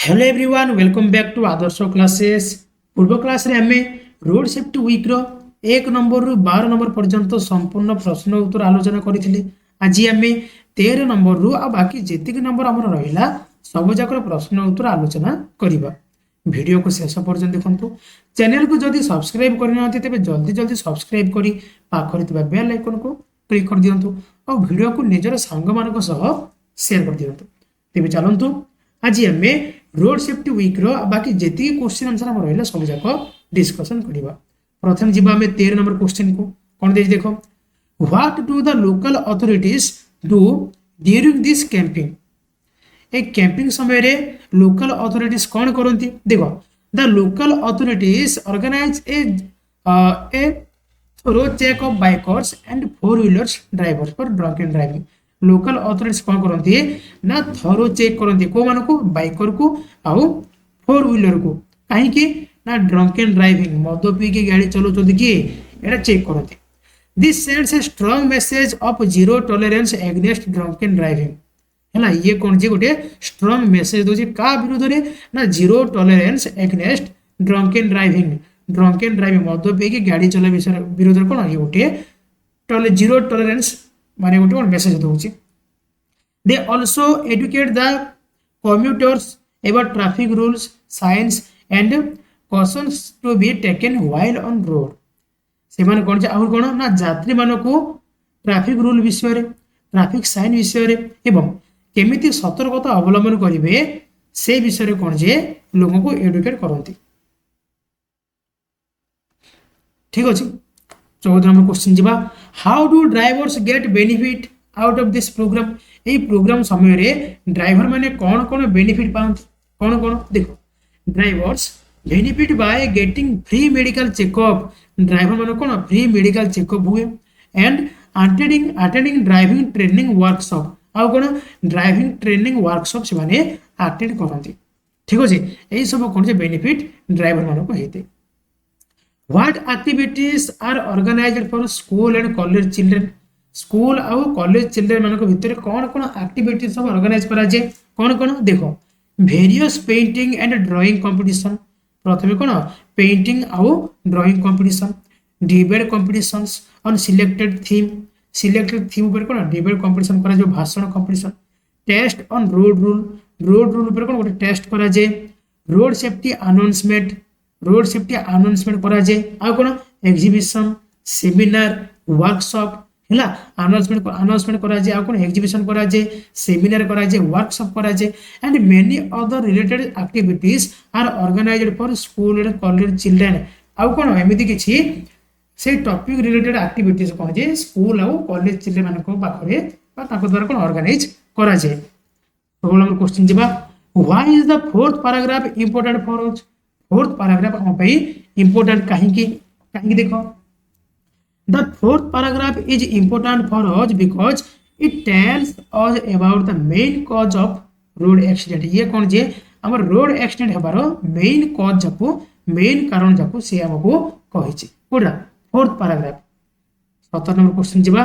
Hello everyone welcome back to Adarsh classes. पूर्व class रे हमें रोड सेफ्टी वीक रो 1 नंबर रु 12 नंबर पर्यंत संपूर्ण प्रश्न उत्तर आलोचना करथिले। आज हमें 13 नंबर रु आ बाकी जेतिक नंबर हमर रहिला सब जाकर प्रश्न उत्तर आलोचना करिबा। वीडियो को शेष पर्यंत देखंतु। चैनल को जदि सब्सक्राइब करनाते तेबे जल्दी जल्दी सब्सक्राइब करी पाखरे थिबा बेल आइकन को क्लिक कर दियंतु और वीडियो को निजर संग मानको सह शेयर कर दियंतु। तेबे चलंतु आज हमें रोड सेफ्टी वीक रो बाकी जेति क्वेश्चन आंसर हम रहला सब जाक डिस्कशन करिबा। प्रथम जिबा हमें 13 नंबर क्वेश्चन को कोन देज देखो, what do the local authorities do during this camping. ए कैंपिंग समय रे लोकल अथॉरिटीज कोन करंती देखो, the local authorities organize a thorough check of bikers and four wheelers drivers for drunk and driving. Local authorities कौन करती ना thorough check करती को मान को बाइकर को आउ फोर व्हीलर को कहीं ना ड्रंक एंड ड्राइविंग मद पी के गाड़ी चलाउछथि किए एटा चेक करती। This sends a strong message of zero tolerance against drunk and driving. हैला ये कौन जे गोटे स्ट्रांग मेसेज दोची का विरुद्ध रे ना zero tolerance against drunk and driving. Drunk and driving मद पी के गाड़ी चला विरुद्ध कोन ये गोटे जीरो टॉलरेंस माने गोटे कोन मेसेज दोची। They also educate the commuters about traffic rules signs and cautions to be taken while on road. से माने कोन जे आउर कोन ना यात्री मानको ट्रैफिक रूल विषय रे ट्रैफिक साइन विषय रे एवं केमिति सतर्कता अवलंबन करिवे से विषय रे कोन जे लोगों को एडुकेट करंती। ठीक अछि। 14 नंबर क्वेश्चन जिबा, how do drivers get benefit out of this program. ए प्रोग्राम समय रे ड्राइवर माने कौन कौन बेनिफिट पाउंत कौन कौन देखो, drivers benefit by getting free medical checkup. Driver माने कौन फ्री मेडिकल चेकअप हुए and attending driving training workshop आ कौन ड्राइविंग ट्रेनिंग वर्कशॉप से माने अटेंड करंती। ठीक अछि। एई सब कौन जे बेनिफिट ड्राइवर माने को हेते। What activities are organised for school and college children. School आउ कॉलेज चिल्ड्रन मान भितर कौन कौन एक्टिविटी सब ऑर्गेनाइज करा जाए कौन कौन देखो, various painting and drawing competition. प्रथमे कौन पेंटिंग आउ drawing competition, debate competitions on selected theme ऊपर कौन डिबेट कंपटीशन करा जो भाषण competition, test on road rule ऊपर कौन गोटे टेस्ट करा जाए, रोड सेफ्टी अनाउंसमेंट करा जाए आ कौन एग्जीबिशन सेमिनार वर्कशॉप हैला अनाउंसमेंट करा जाए आ कोन एग्जीबिशन करा जाए सेमिनार करा जाए वर्कशॉप करा जाए and many other related activities are organised for school and college children. आ कोन एमिति किछि से टॉपिक रिलेटेड एक्टिविटीज कोन जे स्कूल आ कॉलेज चिल्ड्रन मान को पाखरे बा ताको द्वारा कोन ऑर्गेनाइज करा जाए। 16 नंबर क्वेश्चन जिबा, why is the fourth paragraph important for us. Fourth paragraph हम पई इंपोर्टेंट काहे देखो, the fourth paragraph is important for us because it tells us about the main cause of road accident। ये कौन जे हमर road accident हेबारो main cause जाको मेन कारण जाको से हमको कहिछि कोडा फोर्थ पैराग्राफ। 17 नंबर क्वेश्चन जिबा,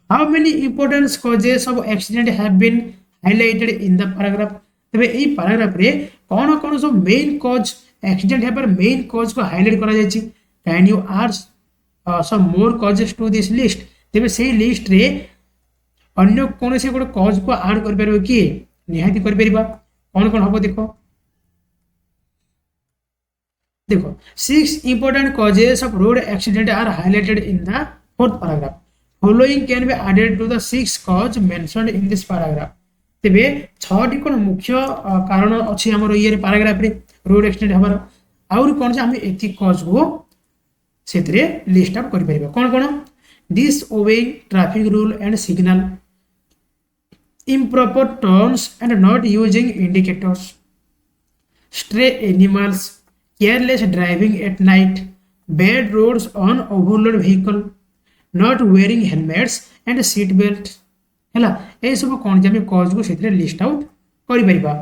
how many important causes of accident have been highlighted in the paragraph. तबे एई पैराग्राफ रे कोन कोन सब मेन कॉज एक्सीडेंट हेबार मेन कॉज को हाइलाइट करा जायछि। Can you are some more causes to this list। तेबे से लिस्ट रे अन्य कोन से गोटे कॉज को ऐड कर परबो कि निहाती कर परबा कोन कोन हबो देखो 6 important causes of road accident are highlighted in the fourth paragraph। following can be added to the 6 cause mentioned in this paragraph। तेबे 6 टी कोन मुख्य कारण अछि हमर ये पैराग्राफ रे रोड एक्सीडेंट हबार और कोन से हम एथि कॉज को सेतरे लिस्ट आउट करि परिबा कोन कोन, disobeying traffic rule and signal, improper turns and not using indicators, stray animals, careless driving at night, bad roads on overload vehicle, not wearing helmets and seat belts। हैला ए सब कोन जे हम cause को सेतरे list out करि परिबा।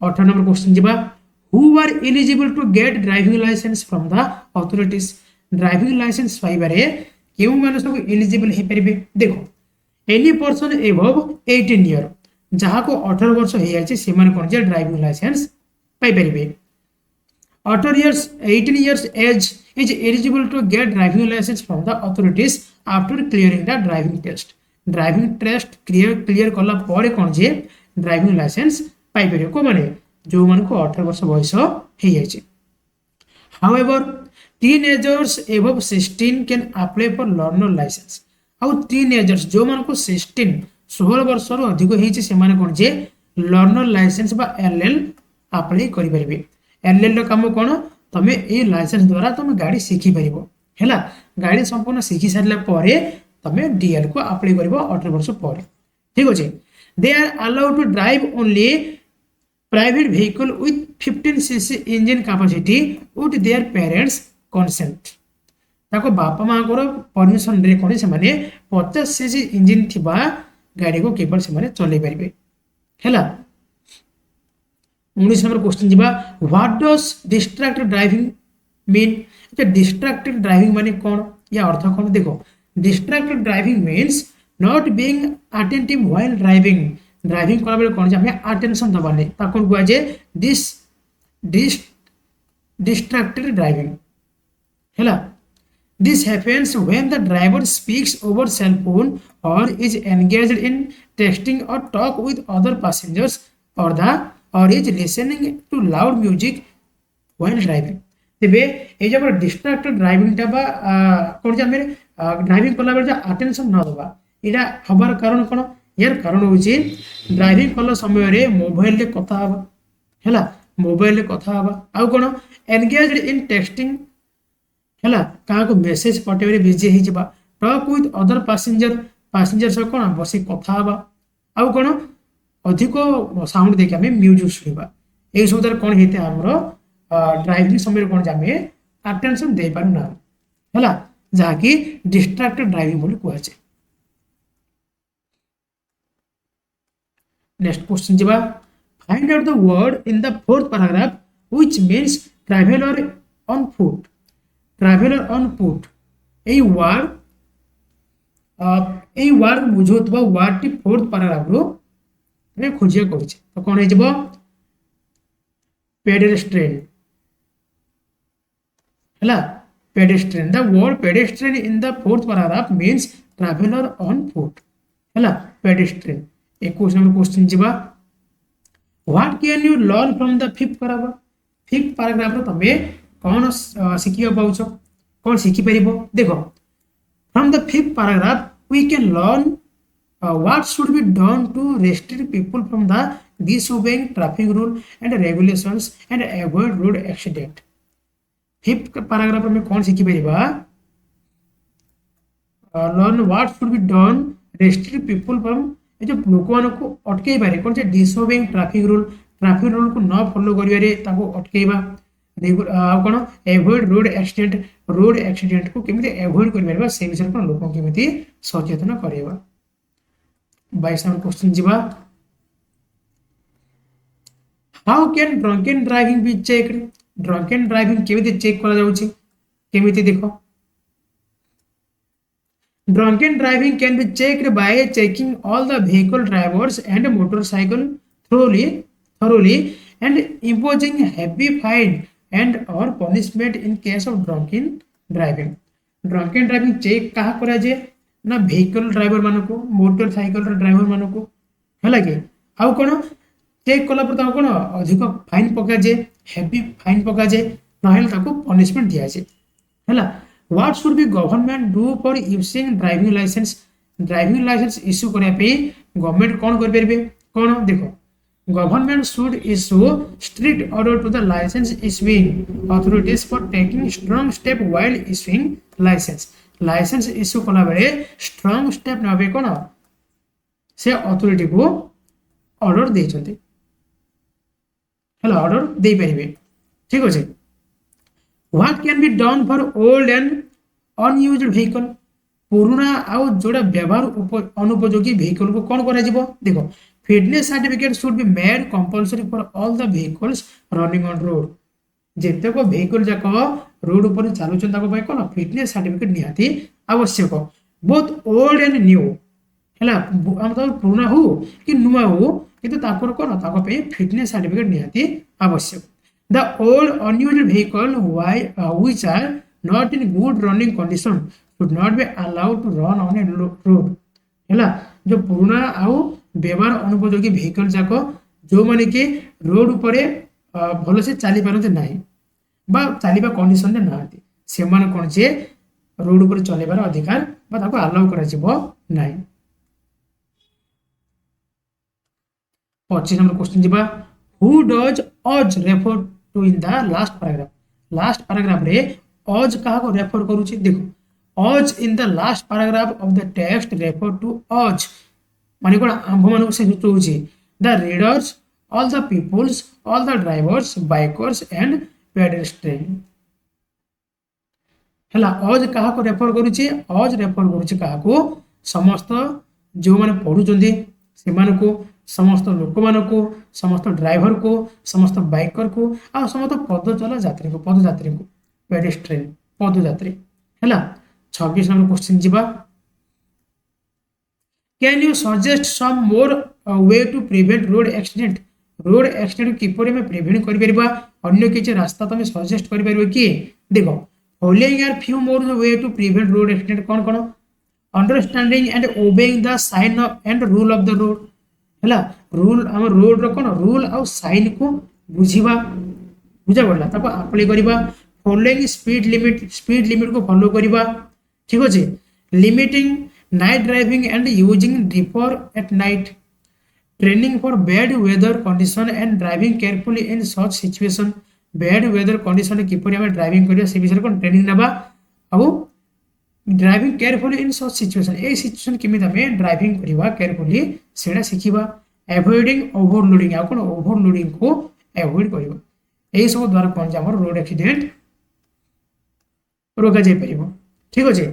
18 number question जिबा, who are eligible to get driving license from the authorities। Driving licence पाइबारे केउ माने सब एलिजिबल हे परिबे देखो, एनी पर्सन एबव 18 ईयर जहाँ को 18 वर्ष हो जाए से ड्राइविंग लाइसेंस पाइपर 18 years age is eligible to get driving license from the authorities after clearing the driving test clear कला पर कौन जे ड्राइविंग लाइसेंस पाइपर को माने जो मान को 18 वर्ष बयस हो जाए however teenagers above 16 can apply for learner license आउ टीनेजर्स जो मान को 16 वर्ष रो अधिक होईचे से माने कोन जे लर्नर लाइसेंस बा एलएल अप्लाई करि परिबे एलएल रो काम कोन तमे ए लाइसेंस द्वारा तमे गाड़ी सिखि परिबो हैला गाड़ी संपूर्ण सिखि सारला परे तमे डीएल को अप्लाई करबो 18 वर्ष परे ठीक अछि they are allowed to drive only private vehicle with 15 CC engine capacity with their parents consent ताको बापा मां को परमिशन रे कोनी से माने 50 सीसी इंजन थिबा गाड़ी को केवल से माने चलै परिबे हैला 19 नंबर क्वेश्चन जिबा what does distracted driving mean अच्छा डिस्ट्रैक्टेड ड्राइविंग माने कोन या अर्थ कोन देखो distracted driving means not being attentive while driving करा बेले कोन जे हमें अटेंशन दबाने ता कोन गुआ जे डिस्ट्रैक्टेड ड्राइविंग हैला this happens when the driver speaks over cell phone or is engaged in texting or talk with other passengers or is listening to loud music while driving तेबे ए जब distracted driving ता बा कोन जे मेरे driving कला बेले attention न दबा इडा हबार कारण कोन यार कारण होची ड्राइविंग कला समय रे मोबाइल ले कथा हबा हैला मोबाइल ले कथा हबा आ कोन एंगेज्ड इन टेक्स्टिंग हैला का को मैसेज पटेबे बिजी हे जबा टॉक विथ अदर पैसेंजर से कोन बसी कथा हबा आ कोन अधिक साउंड देखि हमें म्यूजिक सुनिबा ए सब दर कोन हेते हमरो ड्राइविंग समय कोन जामे अटेंशन दे पारु ना हैला जहा कि डिस्ट्रैक्टेड ड्राइविंग बोली कुआ छै नेक्स्ट क्वेश्चन जिबा find out the word in the fourth paragraph which means traveller on foot এই ওয়ার্ড বুঝুতবা ওয়ার্ডটি फोर्थ पैराग्राफ रो रे खोजिया करछि तो कोन हे जबो पेडेस्ट्रियन हला pedestrian the word pedestrian in the fourth paragraph means traveller on foot हला पेडेस्ट्रियन एक नंबर क्वेश्चन जिबा what can you learn from the fifth paragraph रो तमे कौन शिखिया पाउछ कौन शिखि परिबो देखो from the fifth paragraph we can learn what should be done to restrict people from the disobeying traffic rule and regulations and avoid road accident fifth paragraph में कौन शिखि परिबा learn what should be done restrict people from ए जो लोकमान को अटकै बारे कौन से disobeying ट्रैफिक रूल को न फॉलो करिवारे ताको अटकैबा कौन एवॉइड रोड एक्सीडेंट को केमिति एवॉइड करिबा से विषय को लोक केमिति सचेतन करेबा 22 नंबर क्वेश्चन जिबा how can drunken driving be checked drunken driving केमिति चेक करा जाउची केमिति देखो drunken driving can be checked by checking all the vehicle drivers and motorcycle thoroughly and imposing heavy fine and or punishment in case of drunken driving check कहा करा जे ना vehicle driver मानको मोटरसाइकिल ड्राइवर मानको हला के आउ कोन check कला पर कोन अधिक फाइन पका जे हेवी फाइन पका जे नहेल ताको पनिशमेंट दिया जे हला what should be government do for using driving license issue करे पे गवर्नमेंट कोन कर परबे कोन देखो government should issue strict order to the license issuing authorities for taking strong step while issuing license issue कला बेले strong step नबे कोन से authority को ऑर्डर दे छथि हला ऑर्डर दे परिबे ठीक अछि what can be done for old and unused vehicle पुराना आउ जोड़ा व्यवहार अनुपयोगी व्हीकल को कोन करा जिवो देखो fitness certificate should be made compulsory for all the vehicles running on road जेते को व्हीकल जाको रोड ऊपर चालू चंदा को भाई कोन फिटनेस सर्टिफिकेट निहाती आवश्यक बोथ ओल्ड एंड न्यू हला हम तो पुराना हो कि नुवा हो किंतु ताकर कोन ताको पे फिटनेस सर्टिफिकेट निहाती आवश्यक The old unused vehicle which are not in good running condition should not be allowed to run on a road. ହେଲା जो पुराना आउ व्यवहार अनुपयोगी vehicle जाक जो माने कि रोड उपरे भल से चली पारते ना बा चलवा कंडीशन ना से कौन जे रोड उपर चलबार अधिकार बा ताको अलाउ करा जिवो नाही। 25 नंबर क्वेश्चन जिबा who does us refer to in the last paragraph रे अज कहा को रेफर करूची देखो us in the last paragraph of the text refer to us माने कोन आंभ मानको से सूचौची the readers all the peoples all the drivers bikers and pedestrian हला अज कहा को रेफर करूची अज रेफर करूची कहा को समस्त जो माने पढुचंदी से मानको समस्त लोक मानको समस्त ड्राइवर को समस्त बाइकर को आ समस्त पदचला यात्री को पेडेस्ट्रियन पदयात्री हला 26 नंबर क्वेश्चन जिबा can you suggest some more way to prevent road accident किपरि में प्रिवेंट करि परबा अन्य किछ रास्ता तमे सजेस्ट करि परबो कि देखो following are few more way to prevent road accident कोन कोन understanding and obeying the sign and rule of the road हला रूल हम रोड रो कोन रूल आ साइन को बुझिबा बुझा पड़ला ताको अप्लाई करिबा फॉलोइंग स्पीड लिमिट को फॉलो करिबा ठीक अछि limiting night driving and using dipper at night training for bad weather condition and driving carefully in such situation bad weather condition किपरि हम ड्राइविंग करिया से विषय को ट्रेनिंग नबा अब driving carefully in such situation A situation किमि तमे driving करिवा carefully सेडा सिखिबा avoiding overloading आ कोन overloading को अवॉइड करिबा ए सब द्वारा कोन जे हमर रोड एक्सीडेंट रोका जाय परिबो ठीक अछि।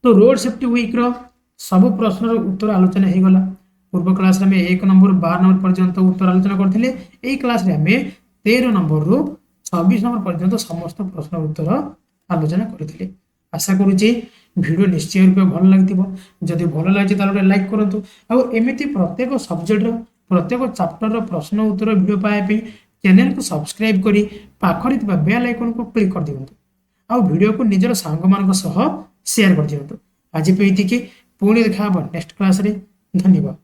तो रोड सेफ्टी वीक रो सब प्रश्न रो उत्तर आलोचना हे गला पूर्व क्लास रे में 1 नंबर 12 नंबर पर्यंत उत्तर आलोचना करथिले एई क्लास रे हमें 13 नंबर रो 26 नंबर पर्यंत समस्त प्रश्न उत्तर आलोचना करथिले। आशा करूची वीडियो निश्चय रूप भल लागथिबो जदि भल लागछि ताले लाइक करंतु आ एमिति प्रत्येक सब्जेक्ट रो प्रत्येक चैप्टर रो प्रश्न उत्तर वीडियो पाए पे चैनल को सब्सक्राइब करी पाखरि थिबा बेल आइकन को क्लिक कर दियंतु आ वीडियो को निजर संग मानक सह शेयर कर दियंतु। आज पे इतिके पुणी देखा नेक्स्ट क्लास रे धन्यवाद।